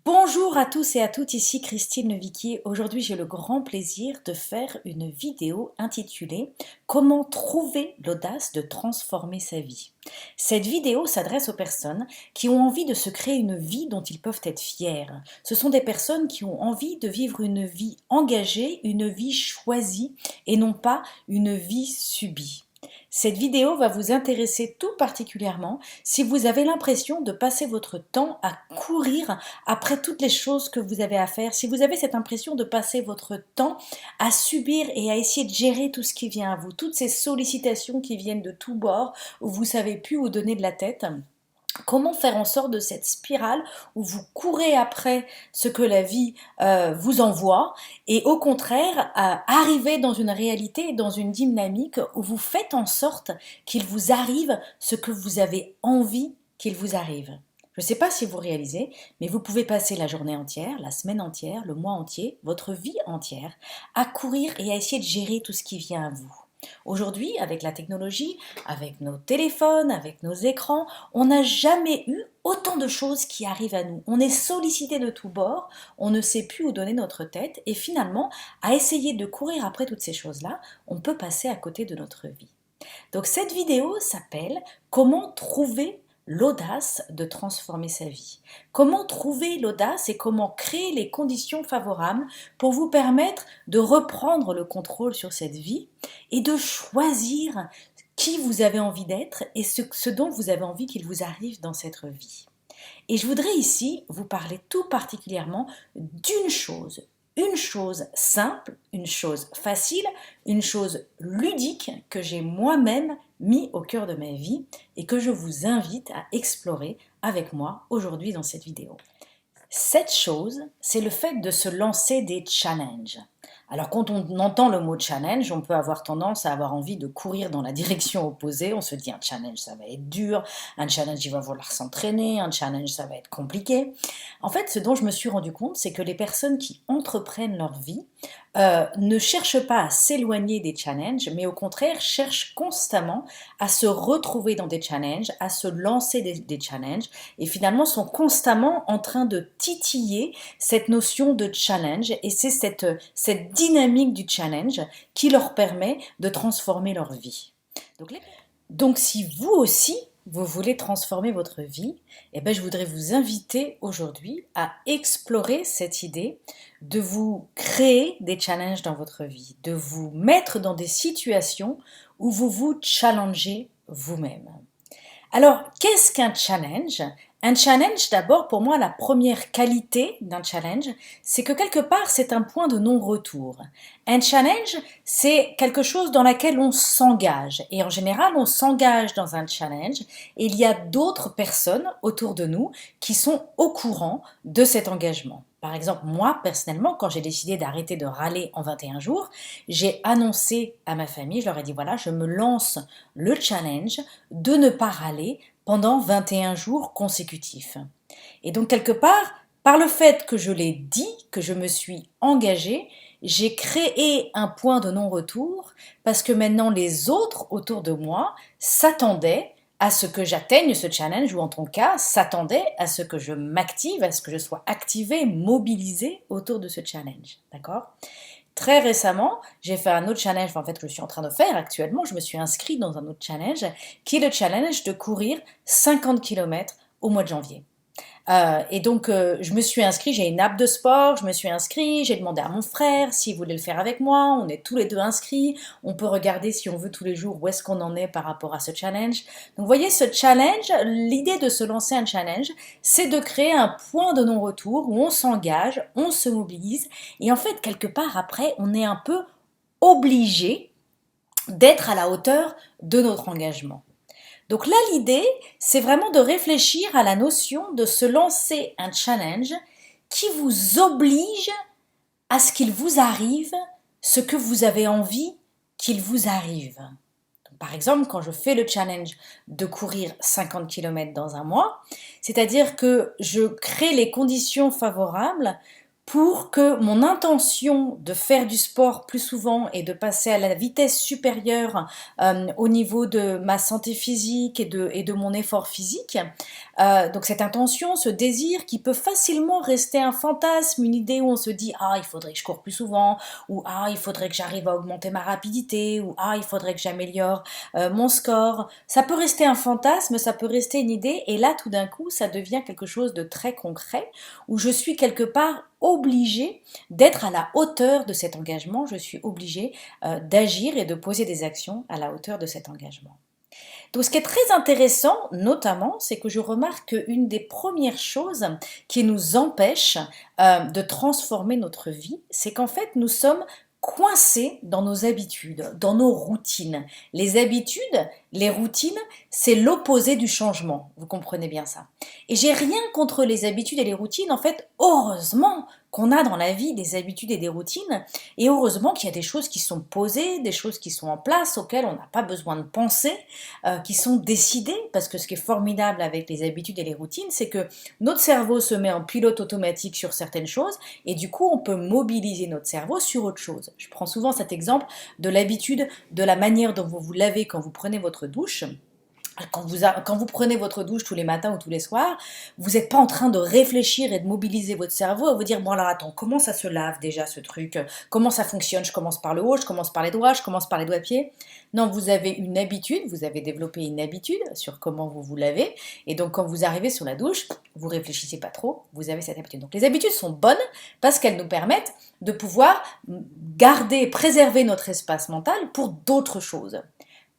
Bonjour à tous et à toutes, ici Christine Leviquier. Aujourd'hui, j'ai le grand plaisir de faire une vidéo intitulée Comment trouver l'audace de transformer sa vie. Cette vidéo s'adresse aux personnes qui ont envie de se créer une vie dont ils peuvent être fiers. Ce sont des personnes qui ont envie de vivre une vie engagée, une vie choisie et non pas une vie subie. Cette vidéo va vous intéresser tout particulièrement si vous avez l'impression de passer votre temps à courir après toutes les choses que vous avez à faire, si vous avez cette impression de passer votre temps à subir et à essayer de gérer tout ce qui vient à vous, toutes ces sollicitations qui viennent de tous bords, où vous ne savez plus où donner de la tête. Comment faire en sorte de cette spirale où vous courez après ce que la vie vous envoie et au contraire arriver dans une réalité, dans une dynamique où vous faites en sorte qu'il vous arrive ce que vous avez envie qu'il vous arrive. Je ne sais pas si vous réalisez, mais vous pouvez passer la journée entière, la semaine entière, le mois entier, votre vie entière à courir et à essayer de gérer tout ce qui vient à vous. Aujourd'hui, avec la technologie, avec nos téléphones, avec nos écrans, on n'a jamais eu autant de choses qui arrivent à nous. On est sollicité de tous bords, on ne sait plus où donner notre tête et finalement, à essayer de courir après toutes ces choses-là, on peut passer à côté de notre vie. Donc cette vidéo s'appelle Comment trouver l'audace de transformer sa vie. Comment trouver l'audace et comment créer les conditions favorables pour vous permettre de reprendre le contrôle sur cette vie et de choisir qui vous avez envie d'être et ce dont vous avez envie qu'il vous arrive dans cette vie. Et je voudrais ici vous parler tout particulièrement une chose simple, une chose facile, une chose ludique que j'ai moi-même mis au cœur de ma vie et que je vous invite à explorer avec moi aujourd'hui dans cette vidéo. Cette chose, c'est le fait de se lancer des challenges. Alors quand on entend le mot challenge, on peut avoir tendance à avoir envie de courir dans la direction opposée. On se dit un challenge, ça va être dur, un challenge, il va falloir s'entraîner, un challenge, ça va être compliqué. En fait, ce dont je me suis rendu compte, c'est que les personnes qui entreprennent leur vie ne cherchent pas à s'éloigner des challenges, mais au contraire cherchent constamment à se retrouver dans des challenges, à se lancer des challenges, et finalement sont constamment en train de titiller cette notion de challenge, et c'est cette dynamique du challenge qui leur permet de transformer leur vie. Donc si vous aussi, vous voulez transformer votre vie, eh bien, je voudrais vous inviter aujourd'hui à explorer cette idée de vous créer des challenges dans votre vie, de vous mettre dans des situations où vous vous challengez vous-même. Alors, qu'est-ce qu'un challenge? Un challenge, d'abord, pour moi, la première qualité d'un challenge, c'est que quelque part, c'est un point de non-retour. Un challenge, c'est quelque chose dans laquelle on s'engage. Et en général, on s'engage dans un challenge et il y a d'autres personnes autour de nous qui sont au courant de cet engagement. Par exemple, moi, personnellement, quand j'ai décidé d'arrêter de râler en 21 jours, j'ai annoncé à ma famille, je leur ai dit, voilà, je me lance le challenge de ne pas râler pendant 21 jours consécutifs. Et donc, quelque part, par le fait que je l'ai dit, que je me suis engagée, j'ai créé un point de non-retour parce que maintenant les autres autour de moi s'attendaient à ce que j'atteigne ce challenge ou en tout cas s'attendaient à ce que je m'active, à ce que je sois activée, mobilisée autour de ce challenge. D'accord ? Très récemment, j'ai fait un autre challenge, en fait, que je suis en train de faire actuellement. Je me suis inscrite dans un autre challenge, qui est le challenge de courir 50 km au mois de janvier. Et donc, je me suis inscrite, j'ai une app de sport, je me suis inscrite, j'ai demandé à mon frère s'il voulait le faire avec moi, on est tous les deux inscrits, on peut regarder si on veut tous les jours où est-ce qu'on en est par rapport à ce challenge. Donc, vous voyez, ce challenge, l'idée de se lancer un challenge, c'est de créer un point de non-retour où on s'engage, on se mobilise, et en fait, quelque part après, on est un peu obligé d'être à la hauteur de notre engagement. Donc là, l'idée, c'est vraiment de réfléchir à la notion de se lancer un challenge qui vous oblige à ce qu'il vous arrive ce que vous avez envie qu'il vous arrive. Donc, par exemple, quand je fais le challenge de courir 50 km dans un mois, c'est-à-dire que je crée les conditions favorables pour que mon intention de faire du sport plus souvent et de passer à la vitesse supérieure au niveau de ma santé physique et de mon effort physique Donc cette intention, ce désir qui peut facilement rester un fantasme, une idée où on se dit: «Ah, il faudrait que je cours plus souvent» ou «Ah, il faudrait que j'arrive à augmenter ma rapidité» ou «Ah, il faudrait que j'améliore, mon score». Ça peut rester un fantasme, ça peut rester une idée et là, tout d'un coup, ça devient quelque chose de très concret où je suis quelque part obligée d'être à la hauteur de cet engagement. Je suis obligée, d'agir et de poser des actions à la hauteur de cet engagement. Donc ce qui est très intéressant, notamment, c'est que je remarque qu'une des premières choses qui nous empêche de transformer notre vie, c'est qu'en fait, nous sommes coincés dans nos habitudes, dans nos routines. Les habitudes, les routines, c'est l'opposé du changement. Vous comprenez bien ça. Et j'ai rien contre les habitudes et les routines. En fait, heureusement qu'on a dans la vie des habitudes et des routines. Et heureusement qu'il y a des choses qui sont posées, des choses qui sont en place, auxquelles on n'a pas besoin de penser, qui sont décidées, parce que ce qui est formidable avec les habitudes et les routines, c'est que notre cerveau se met en pilote automatique sur certaines choses, et du coup on peut mobiliser notre cerveau sur autre chose. Je prends souvent cet exemple de l'habitude, de la manière dont vous vous lavez quand vous prenez votre douche. Quand vous prenez votre douche tous les matins ou tous les soirs, vous n'êtes pas en train de réfléchir et de mobiliser votre cerveau à vous dire, bon alors attends, comment ça se lave déjà ce truc? Comment ça fonctionne? Je commence par le haut, je commence par les doigts, je commence par les doigts-pieds. Non, vous avez une habitude, vous avez développé une habitude sur comment vous vous lavez. Et donc quand vous arrivez sur la douche, vous réfléchissez pas trop, vous avez cette habitude. Donc les habitudes sont bonnes parce qu'elles nous permettent de pouvoir garder, préserver notre espace mental pour d'autres choses.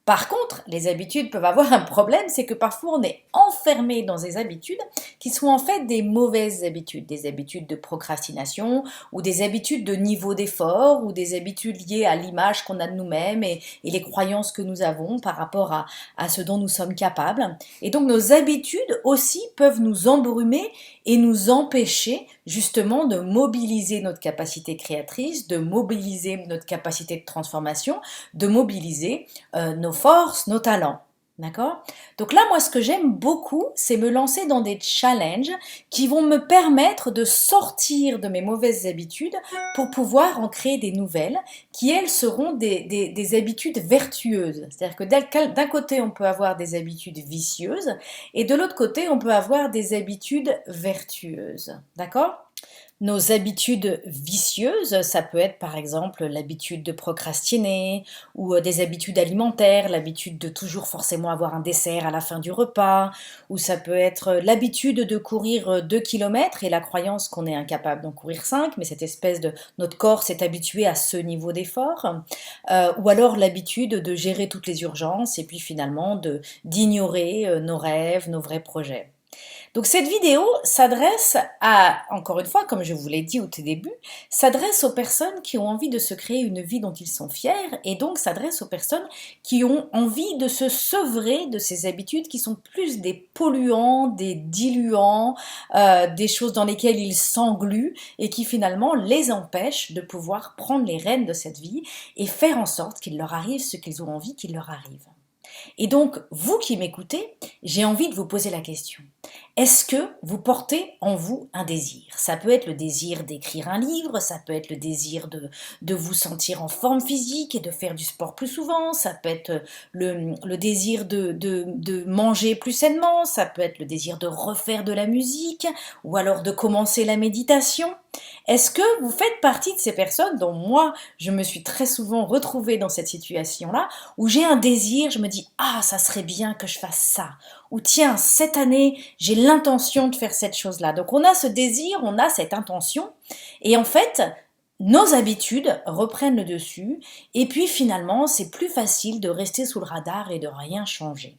Par contre, les habitudes peuvent avoir un problème, c'est que parfois on est enfermé dans des habitudes qui sont en fait des mauvaises habitudes, des habitudes de procrastination ou des habitudes de niveau d'effort ou des habitudes liées à l'image qu'on a de nous-mêmes et les croyances que nous avons par rapport à ce dont nous sommes capables. Et donc nos habitudes aussi peuvent nous embrumer et nous empêcher justement de mobiliser notre capacité créatrice, de mobiliser notre capacité de transformation, de mobiliser nos forces, nos talents. D'accord? Donc là, moi, ce que j'aime beaucoup, c'est me lancer dans des challenges qui vont me permettre de sortir de mes mauvaises habitudes pour pouvoir en créer des nouvelles qui, elles, seront des habitudes vertueuses. C'est-à-dire que d'un côté, on peut avoir des habitudes vicieuses et de l'autre côté, on peut avoir des habitudes vertueuses. D'accord? Nos habitudes vicieuses, ça peut être par exemple l'habitude de procrastiner ou des habitudes alimentaires, l'habitude de toujours forcément avoir un dessert à la fin du repas, ou ça peut être l'habitude de courir 2 kilomètres et la croyance qu'on est incapable d'en courir 5, mais cette espèce de notre corps s'est habitué à ce niveau d'effort, ou alors l'habitude de gérer toutes les urgences et puis finalement d'ignorer nos rêves, nos vrais projets. Donc cette vidéo s'adresse à, encore une fois, comme je vous l'ai dit au tout début, s'adresse aux personnes qui ont envie de se créer une vie dont ils sont fiers et donc s'adresse aux personnes qui ont envie de se sevrer de ces habitudes qui sont plus des polluants, des diluants, des choses dans lesquelles ils s'engluent et qui finalement les empêchent de pouvoir prendre les rênes de cette vie et faire en sorte qu'il leur arrive ce qu'ils ont envie qu'il leur arrive. Et donc, vous qui m'écoutez, j'ai envie de vous poser la question. Est-ce que vous portez en vous un désir? Ça peut être le désir d'écrire un livre, ça peut être le désir de vous sentir en forme physique et de faire du sport plus souvent, ça peut être le désir de manger plus sainement, ça peut être le désir de refaire de la musique ou alors de commencer la méditation. Est-ce que vous faites partie de ces personnes dont moi, je me suis très souvent retrouvée dans cette situation-là, où j'ai un désir, je me dis «Ah, ça serait bien que je fasse ça» ou «Tiens, cette année, j'ai l'intention de faire cette chose-là». Donc on a ce désir, on a cette intention, et en fait, nos habitudes reprennent le dessus, et puis finalement, c'est plus facile de rester sous le radar et de rien changer.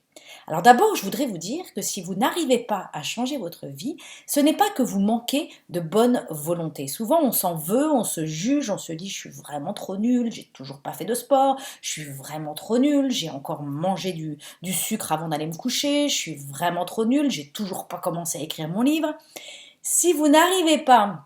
Alors d'abord, je voudrais vous dire que si vous n'arrivez pas à changer votre vie, ce n'est pas que vous manquez de bonne volonté. Souvent, on s'en veut, on se juge, on se dit je suis vraiment trop nul, j'ai toujours pas fait de sport, je suis vraiment trop nul, j'ai encore mangé du sucre avant d'aller me coucher, je suis vraiment trop nul, j'ai toujours pas commencé à écrire mon livre. Si vous n'arrivez pas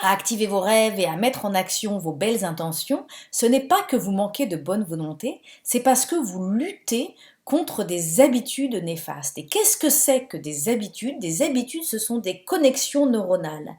à activer vos rêves et à mettre en action vos belles intentions, ce n'est pas que vous manquez de bonne volonté, c'est parce que vous luttez contre des habitudes néfastes. Et qu'est-ce que c'est que des habitudes? Des habitudes, ce sont des connexions neuronales.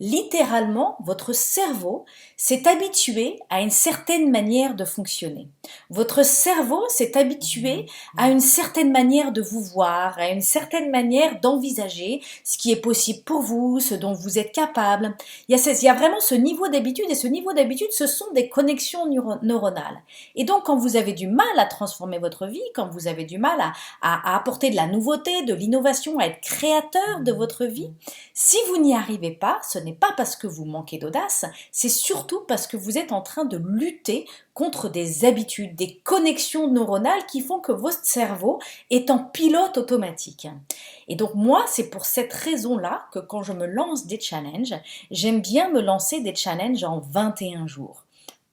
Littéralement, votre cerveau s'est habitué à une certaine manière de fonctionner. Votre cerveau s'est habitué à une certaine manière de vous voir, à une certaine manière d'envisager ce qui est possible pour vous, ce dont vous êtes capable. Il y a vraiment ce niveau d'habitude, et ce niveau d'habitude, ce sont des connexions neuronales. Et donc, quand vous avez du mal à transformer votre vie, quand vous avez du mal à apporter de la nouveauté, de l'innovation, à être créateur de votre vie, si vous n'y arrivez pas, ce n'est pas parce que vous manquez d'audace, c'est surtout parce que vous êtes en train de lutter contre des habitudes, des connexions neuronales qui font que votre cerveau est en pilote automatique. Et donc moi, c'est pour cette raison-là que quand je me lance des challenges, j'aime bien me lancer des challenges en 21 jours.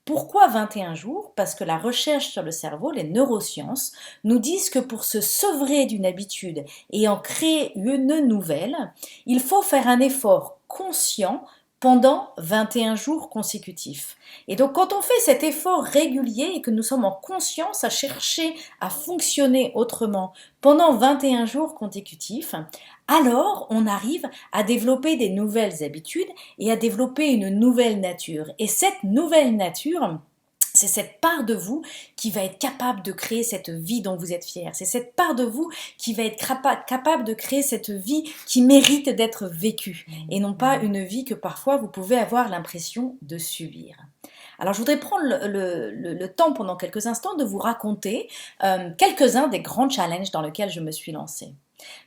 Pourquoi 21 jours? Parce que la recherche sur le cerveau, les neurosciences, nous disent que pour se sevrer d'une habitude et en créer une nouvelle, il faut faire un effort conscient pendant 21 jours consécutifs. Et donc quand on fait cet effort régulier et que nous sommes en conscience à chercher à fonctionner autrement pendant 21 jours consécutifs, alors on arrive à développer des nouvelles habitudes et à développer une nouvelle nature. Et cette nouvelle nature, c'est cette part de vous qui va être capable de créer cette vie dont vous êtes fier. C'est cette part de vous qui va être capable de créer cette vie qui mérite d'être vécue et non pas une vie que parfois vous pouvez avoir l'impression de subir. Alors je voudrais prendre le temps pendant quelques instants de vous raconter quelques-uns des grands challenges dans lesquels je me suis lancée.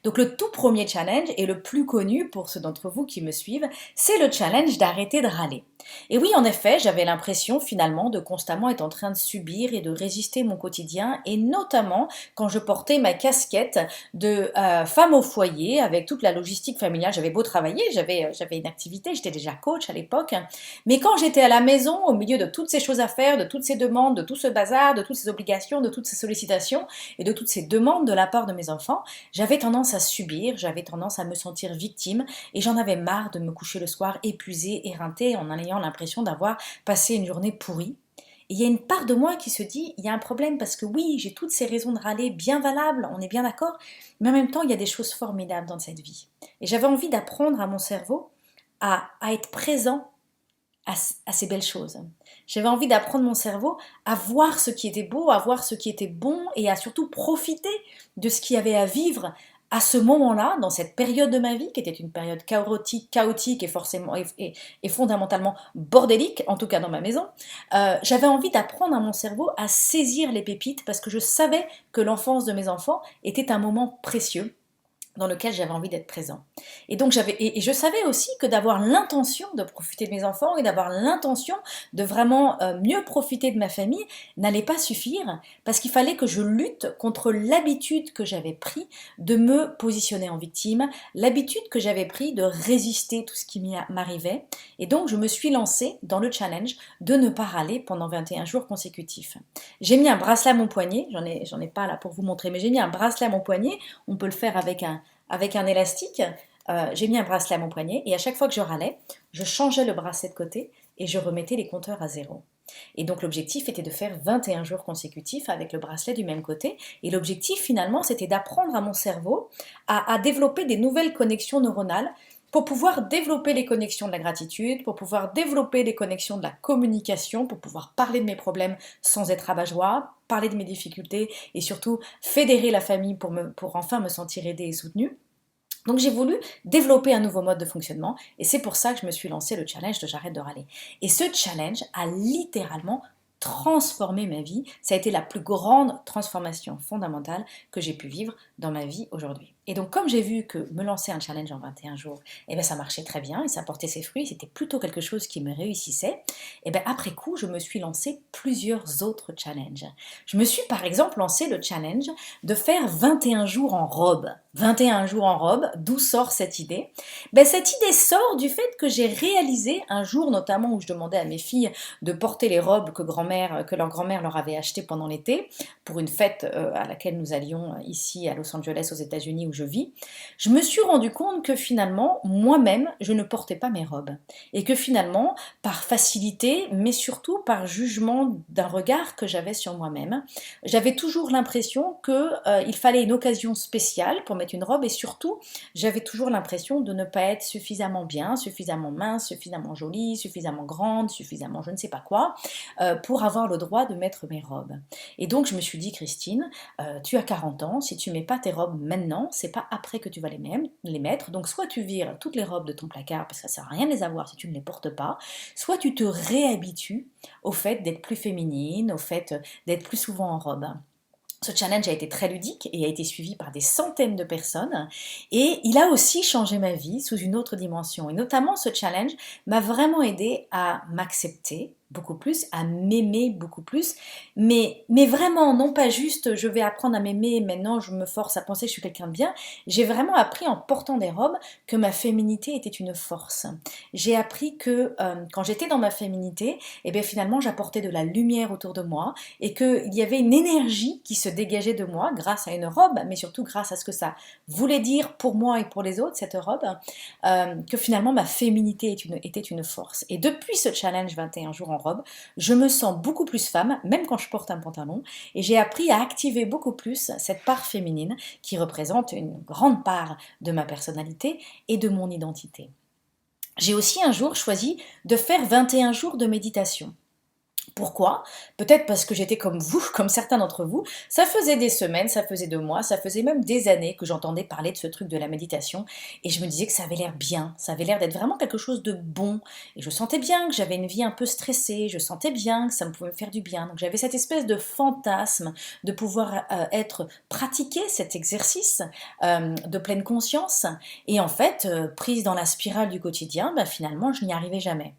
Donc le tout premier challenge, et le plus connu pour ceux d'entre vous qui me suivent, c'est le challenge d'arrêter de râler. Et oui, en effet, j'avais l'impression finalement de constamment être en train de subir et de résister mon quotidien, et notamment quand je portais ma casquette de femme au foyer avec toute la logistique familiale. J'avais beau travailler, j'avais une activité, j'étais déjà coach à l'époque, mais quand j'étais à la maison, au milieu de toutes ces choses à faire, de toutes ces demandes, de tout ce bazar, de toutes ces obligations, de toutes ces sollicitations et de toutes ces demandes de la part de mes enfants, j'avais tendance à subir, j'avais tendance à me sentir victime, et j'en avais marre de me coucher le soir épuisée, éreintée, en ayant l'impression d'avoir passé une journée pourrie. Et il y a une part de moi qui se dit, il y a un problème parce que oui, j'ai toutes ces raisons de râler bien valables, on est bien d'accord, mais en même temps, il y a des choses formidables dans cette vie. Et j'avais envie d'apprendre à mon cerveau à être présent à ces belles choses. J'avais envie d'apprendre mon cerveau à voir ce qui était beau, à voir ce qui était bon et à surtout profiter de ce qu'il y avait à vivre à ce moment-là, dans cette période de ma vie, qui était une période chaotique et forcément et fondamentalement bordélique, en tout cas dans ma maison. J'avais envie d'apprendre à mon cerveau à saisir les pépites parce que je savais que l'enfance de mes enfants était un moment précieux dans lequel j'avais envie d'être présent. Et donc et je savais aussi que d'avoir l'intention de profiter de mes enfants et d'avoir l'intention de vraiment mieux profiter de ma famille n'allait pas suffire parce qu'il fallait que je lutte contre l'habitude que j'avais pris de me positionner en victime, l'habitude que j'avais pris de résister tout ce qui m'arrivait. Et donc je me suis lancée dans le challenge de ne pas râler pendant 21 jours consécutifs. J'ai mis un bracelet à mon poignet, j'en ai pas là pour vous montrer, mais j'ai mis un bracelet à mon poignet, on peut le faire avec un élastique. J'ai mis un bracelet à mon poignet et à chaque fois que je râlais, je changeais le bracelet de côté et je remettais les compteurs à zéro. Et donc l'objectif était de faire 21 jours consécutifs avec le bracelet du même côté. Et l'objectif finalement, c'était d'apprendre à mon cerveau à développer des nouvelles connexions neuronales pour pouvoir développer les connexions de la gratitude, pour pouvoir développer les connexions de la communication, pour pouvoir parler de mes problèmes sans être rabat-joie, parler de mes difficultés et surtout fédérer la famille pour enfin me sentir aidée et soutenue. Donc j'ai voulu développer un nouveau mode de fonctionnement et c'est pour ça que je me suis lancé le challenge de J'arrête de râler. Et ce challenge a littéralement transformé ma vie. Ça a été la plus grande transformation fondamentale que j'ai pu vivre dans ma vie aujourd'hui. Et donc comme j'ai vu que me lancer un challenge en 21 jours, eh bien, ça marchait très bien et ça portait ses fruits, c'était plutôt quelque chose qui me réussissait, et bien, après coup, je me suis lancé plusieurs autres challenges. Je me suis par exemple lancé le challenge de faire 21 jours en robe. 21 jours en robe, d'où sort cette idée? Ben, cette idée sort du fait que j'ai réalisé un jour notamment où je demandais à mes filles de porter les robes que leur grand-mère leur avait achetées pendant l'été pour une fête à laquelle nous allions ici à Los Angeles aux États-Unis où où je vis, je me suis rendu compte que finalement, moi-même, je ne portais pas mes robes. Et que finalement, par facilité, mais surtout par jugement d'un regard que j'avais sur moi-même, j'avais toujours l'impression qu'il fallait une occasion spéciale pour mettre une robe et surtout, j'avais toujours l'impression de ne pas être suffisamment bien, suffisamment mince, suffisamment jolie, suffisamment grande, suffisamment je ne sais pas quoi, pour avoir le droit de mettre mes robes. Et donc je me suis dit, Christine, tu as 40 ans, si tu mets pas tes robes maintenant, c'est pas après que tu vas les mettre. Donc soit tu vires toutes les robes de ton placard, parce que ça sert à rien de les avoir si tu ne les portes pas, soit tu te réhabitues au fait d'être plus féminine, au fait d'être plus souvent en robe. Ce challenge a été très ludique et a été suivi par des centaines de personnes et il a aussi changé ma vie sous une autre dimension. Et notamment ce challenge m'a vraiment aidé à m'accepter beaucoup plus, à m'aimer beaucoup plus, mais vraiment, non pas juste je vais apprendre à m'aimer, maintenant je me force à penser que je suis quelqu'un de bien, j'ai vraiment appris en portant des robes que ma féminité était une force. J'ai appris que quand j'étais dans ma féminité, eh bien finalement j'apportais de la lumière autour de moi et qu'il y avait une énergie qui se dégageait de moi grâce à une robe, mais surtout grâce à ce que ça voulait dire pour moi et pour les autres, cette robe, que finalement ma féminité était une force. Et depuis ce challenge 21 jours en robe, je me sens beaucoup plus femme, même quand je porte un pantalon, et j'ai appris à activer beaucoup plus cette part féminine qui représente une grande part de ma personnalité et de mon identité. J'ai aussi un jour choisi de faire 21 jours de méditation. Pourquoi? Peut-être parce que j'étais comme vous, comme certains d'entre vous. Ça faisait des semaines, ça faisait 2 mois, ça faisait même des années que j'entendais parler de ce truc de la méditation et je me disais que ça avait l'air bien, ça avait l'air d'être vraiment quelque chose de bon. Et je sentais bien que j'avais une vie un peu stressée, je sentais bien que ça me pouvait me faire du bien. Donc j'avais cette espèce de fantasme de pouvoir pratiquer cet exercice de pleine conscience. Et en fait, prise dans la spirale du quotidien, bah, finalement, je n'y arrivais jamais.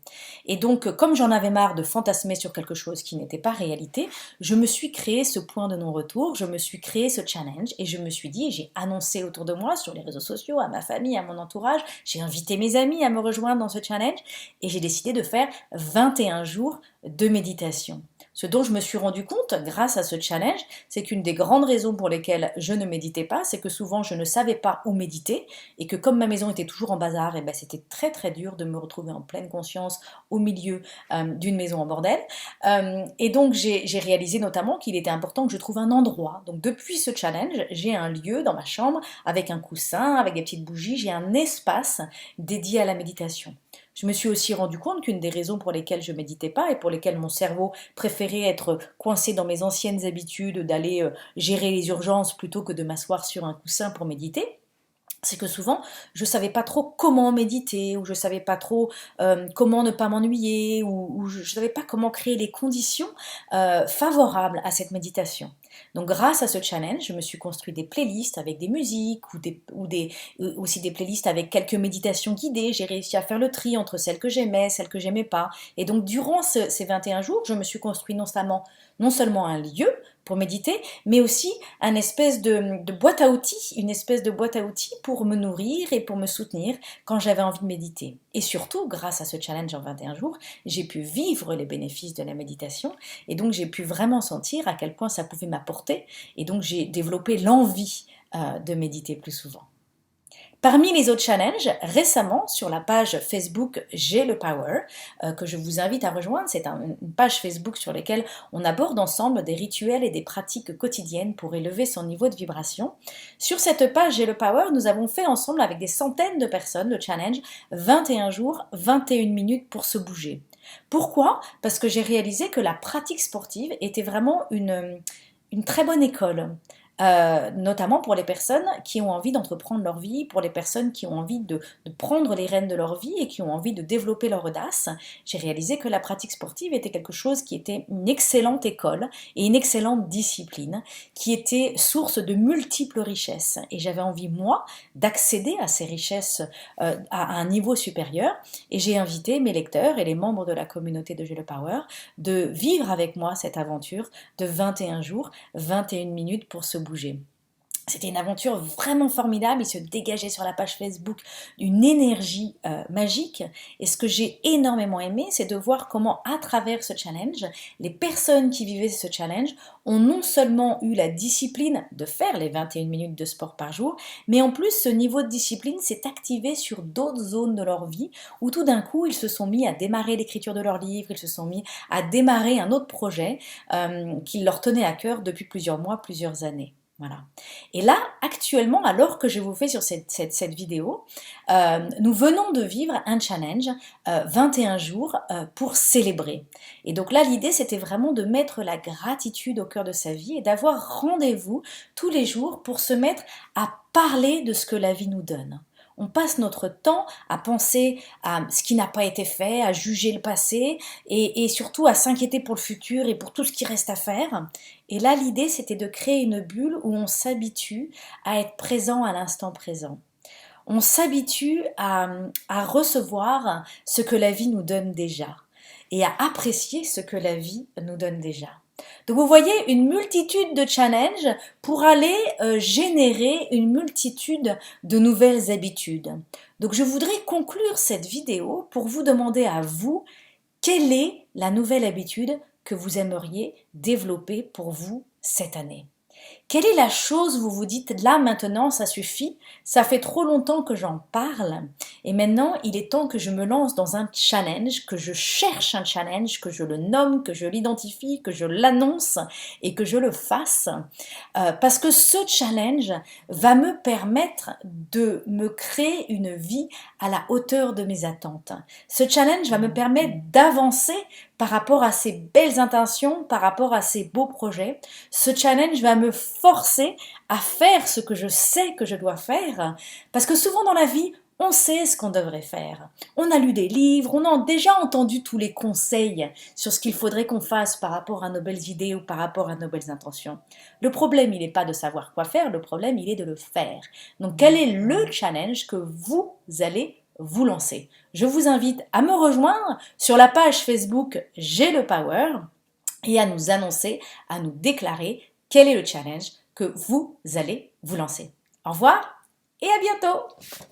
Et donc, comme j'en avais marre de fantasmer sur quelque chose qui n'était pas réalité, je me suis créé ce point de non-retour, je me suis créé ce challenge et je me suis dit, j'ai annoncé autour de moi, sur les réseaux sociaux, à ma famille, à mon entourage, j'ai invité mes amis à me rejoindre dans ce challenge et j'ai décidé de faire 21 jours de méditation. Ce dont je me suis rendu compte grâce à ce challenge, c'est qu'une des grandes raisons pour lesquelles je ne méditais pas, c'est que souvent je ne savais pas où méditer et que comme ma maison était toujours en bazar, et ben c'était très très dur de me retrouver en pleine conscience au milieu d'une maison en bordel. Et donc j'ai réalisé notamment qu'il était important que je trouve un endroit. Donc depuis ce challenge, j'ai un lieu dans ma chambre avec un coussin, avec des petites bougies, j'ai un espace dédié à la méditation. Je me suis aussi rendu compte qu'une des raisons pour lesquelles je méditais pas et pour lesquelles mon cerveau préférait être coincé dans mes anciennes habitudes d'aller gérer les urgences plutôt que de m'asseoir sur un coussin pour méditer, c'est que souvent, je savais pas trop comment méditer, ou je savais pas trop comment ne pas m'ennuyer, ou je savais pas comment créer les conditions favorables à cette méditation. Donc grâce à ce challenge, je me suis construit des playlists avec des musiques, aussi des playlists avec quelques méditations guidées. J'ai réussi à faire le tri entre celles que j'aimais, celles que j'aimais pas. Et donc durant ces 21 jours, je me suis construit non seulement un lieu pour méditer, mais aussi une espèce de boîte à outils, une espèce de boîte à outils pour me nourrir et pour me soutenir quand j'avais envie de méditer. Et surtout, grâce à ce challenge en 21 jours, j'ai pu vivre les bénéfices de la méditation et donc j'ai pu vraiment sentir à quel point ça pouvait m'apporter et donc j'ai développé l'envie de méditer plus souvent. Parmi les autres challenges, récemment, sur la page Facebook J'ai le Power, que je vous invite à rejoindre, c'est une page Facebook sur laquelle on aborde ensemble des rituels et des pratiques quotidiennes pour élever son niveau de vibration. Sur cette page J'ai le Power, nous avons fait ensemble avec des centaines de personnes le challenge 21 jours, 21 minutes pour se bouger. Pourquoi? Parce que j'ai réalisé que la pratique sportive était vraiment une très bonne école. Notamment pour les personnes qui ont envie d'entreprendre leur vie, pour les personnes qui ont envie de prendre les rênes de leur vie et qui ont envie de développer leur audace. J'ai réalisé que la pratique sportive était quelque chose qui était une excellente école et une excellente discipline, qui était source de multiples richesses. Et j'avais envie, moi, d'accéder à ces richesses à un niveau supérieur. Et j'ai invité mes lecteurs et les membres de la communauté de J'ai le Power de vivre avec moi cette aventure de 21 jours, 21 minutes pour se bouger. C'était une aventure vraiment formidable, il se dégageait sur la page Facebook une énergie magique. Et ce que j'ai énormément aimé, c'est de voir comment à travers ce challenge, les personnes qui vivaient ce challenge ont non seulement eu la discipline de faire les 21 minutes de sport par jour, mais en plus ce niveau de discipline s'est activé sur d'autres zones de leur vie, où tout d'un coup ils se sont mis à démarrer l'écriture de leur livre, ils se sont mis à démarrer un autre projet qui leur tenait à cœur depuis plusieurs mois, plusieurs années. Voilà. Et là, actuellement, alors que je vous fais sur cette vidéo, nous venons de vivre un challenge 21 jours pour célébrer. Et donc là, l'idée, c'était vraiment de mettre la gratitude au cœur de sa vie et d'avoir rendez-vous tous les jours pour se mettre à parler de ce que la vie nous donne. On passe notre temps à penser à ce qui n'a pas été fait, à juger le passé et surtout à s'inquiéter pour le futur et pour tout ce qui reste à faire. Et là, l'idée, c'était de créer une bulle où on s'habitue à être présent à l'instant présent. On s'habitue à recevoir ce que la vie nous donne déjà et à apprécier ce que la vie nous donne déjà. Donc vous voyez une multitude de challenges pour aller générer une multitude de nouvelles habitudes. Donc je voudrais conclure cette vidéo pour vous demander à vous quelle est la nouvelle habitude que vous aimeriez développer pour vous cette année. Quelle est la chose où vous vous dites là maintenant ça suffit, ça fait trop longtemps que j'en parle et maintenant il est temps que je me lance dans un challenge, que je cherche un challenge, que je le nomme, que je l'identifie, que je l'annonce et que je le fasse parce que ce challenge va me permettre de me créer une vie à la hauteur de mes attentes. Ce challenge va me permettre d'avancer par rapport à ces belles intentions, par rapport à ces beaux projets. Ce challenge va me forcer à faire ce que je sais que je dois faire, parce que souvent dans la vie, on sait ce qu'on devrait faire. On a lu des livres, on a déjà entendu tous les conseils sur ce qu'il faudrait qu'on fasse par rapport à nos belles idées ou par rapport à nos belles intentions. Le problème, il n'est pas de savoir quoi faire, le problème, il est de le faire. Donc, quel est le challenge que vous allez vous lancer? Je vous invite à me rejoindre sur la page Facebook J'ai le Power et à nous annoncer, à nous déclarer quel est le challenge que vous allez vous lancer. Au revoir et à bientôt!